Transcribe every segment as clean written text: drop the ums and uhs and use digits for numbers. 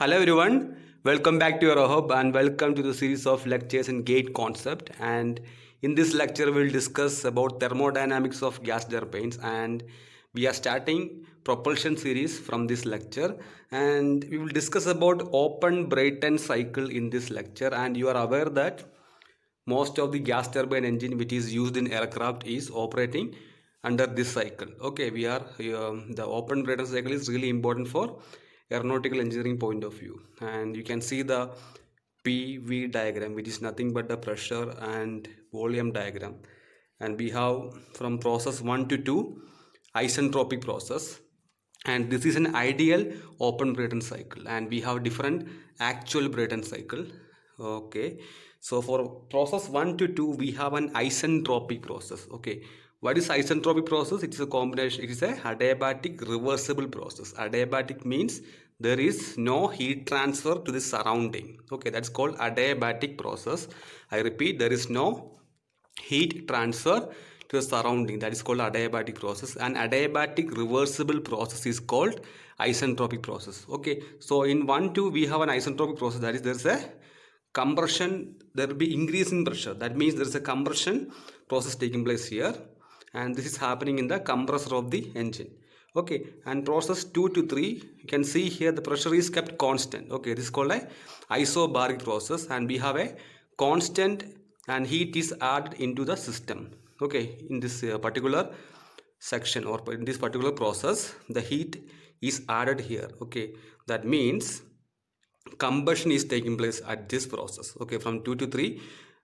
Hello everyone, welcome back to your hub and welcome to the series of lectures in gate concept. And in this lecture we'll discuss about thermodynamics of gas turbines, and we are starting propulsion series from this lecture, and we will discuss about open Brayton cycle in this lecture. And you are aware that most of the gas turbine engine which is used in aircraft is operating under this cycle. Okay, we are the open Brayton cycle is really important for aeronautical engineering point of view, and you can see the PV diagram, which is nothing but the pressure and volume diagram. And we have from process 1 to 2 isentropic process, and this is an ideal open Brayton cycle, and we have different actual Brayton cycle. Okay, so for process 1 to 2 we have an isentropic process. Okay, what is isentropic process? It is a combination, it is a adiabatic reversible process. Adiabatic means there is no heat transfer to the surrounding. Okay, that's called adiabatic process. I repeat, there is no heat transfer to the surrounding, that is called adiabatic process. And adiabatic reversible process is called isentropic process. Okay, so in 1 2 we have an isentropic process, that is there is a compression, there will be increase in pressure, that means there is a compression process taking place here, and this is happening in the compressor of the engine. Okay, and process 2 to 3, you can see here the pressure is kept constant. Okay, this is called a isobaric process, and we have a constant and heat is added into the system. Okay, in this particular section or in this particular process the heat is added here. Okay, that means combustion is taking place at this process. Okay, from 2 to 3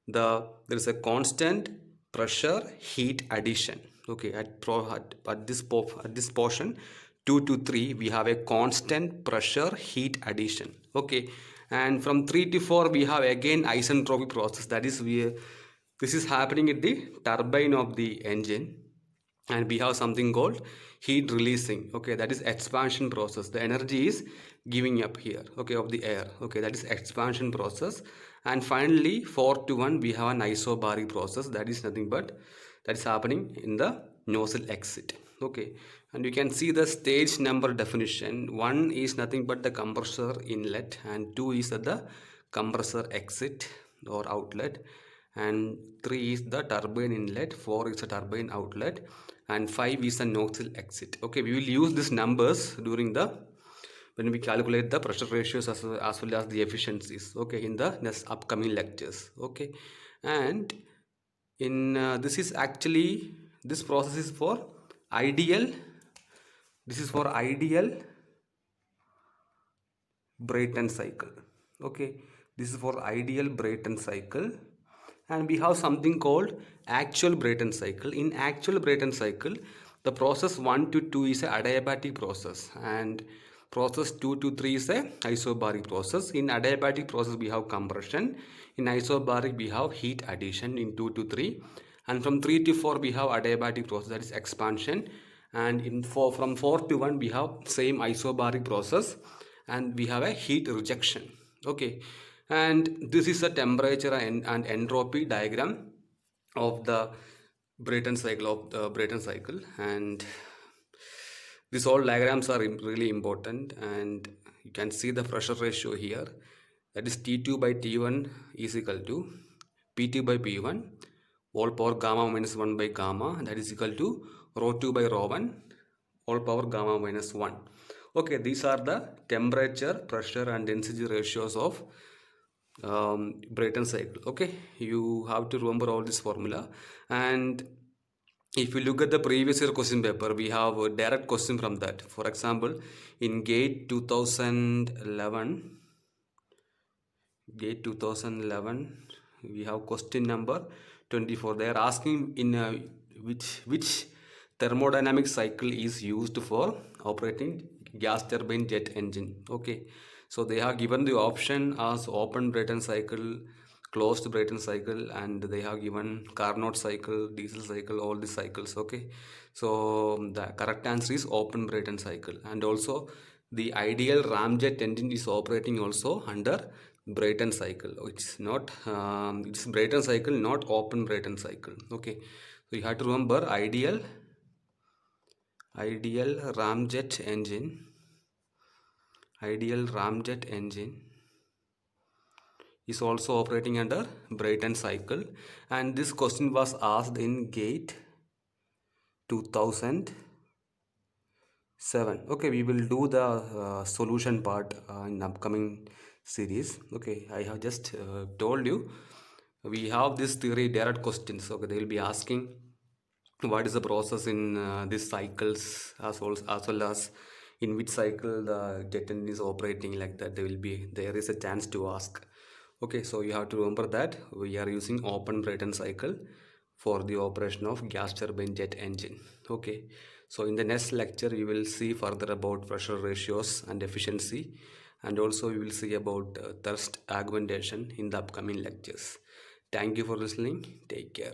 there is a constant pressure heat addition. Okay, at this portion 2 to 3 we have a constant pressure heat addition. Okay, and from 3 to 4 we have again isentropic process, that is this is happening at the turbine of the engine, and we have something called heat releasing. Okay, that is expansion process, the energy is giving up here, okay, of the air. Okay, that is expansion process. And finally 4 to 1 we have an isobaric process, that is nothing but that is happening in the nozzle exit. Okay, and you can see the stage number definition. 1 is nothing but the compressor inlet, and 2 is at the compressor exit or outlet, and 3 is the turbine inlet, 4 is the turbine outlet, and 5 is the nozzle exit. Okay, we will use these numbers during the when we calculate the pressure ratios as well as the efficiencies. Okay, in the next upcoming lectures. Okay, and in this is actually, this process is for ideal, this is for ideal Brayton cycle. Okay, this is for ideal Brayton cycle. And we have something called actual Brayton cycle. In actual Brayton cycle, the process 1 to 2 is a adiabatic process, and process 2 to 3 is a isobaric process. In adiabatic process we have compression, in isobaric we have heat addition in 2 to 3, and from 3 to 4 we have adiabatic process, that is expansion, and in 4 from 4 to 1 we have same isobaric process, and we have a heat rejection. Okay, and this is the temperature and entropy diagram of the Brayton cycle. And these all diagrams are really important, and you can see the pressure ratio here, that is T2 by T1 is equal to P2 by P1 all power gamma minus 1 by gamma, that is equal to rho 2 by rho 1 all power gamma minus 1. Okay, these are the temperature, pressure and density ratios of Brayton cycle. Okay, you have to remember all this formula. And if you look at the previous year question paper, we have a direct question from that. For example, in GATE 2011, we have question number 24. They are asking in which thermodynamic cycle is used for operating gas turbine jet engine. Okay, so they have given the option as open Brayton cycle, closed Brayton cycle, and they have given Carnot cycle, diesel cycle, all the cycles. Okay, so the correct answer is open Brayton cycle. And also the ideal ramjet engine is operating also under Brayton cycle. It's not it's Brayton cycle, not open Brayton cycle. Okay, so you have to remember ideal ramjet engine, Ideal ramjet engine is also operating under Brayton cycle, and this question was asked in GATE 2007. Okay, we will do the solution part in upcoming series. Okay, I have just told you we have this theory direct questions. Okay, they will be asking what is the process in these cycles, as well as in which cycle the jet engine is operating, like that there is a chance to ask. Okay, so you have to remember that we are using open Brayton cycle for the operation of gas turbine jet engine. Okay, so in the next lecture we will see further about pressure ratios and efficiency, and also we will see about thrust augmentation in the upcoming lectures. Thank you for listening. Take care.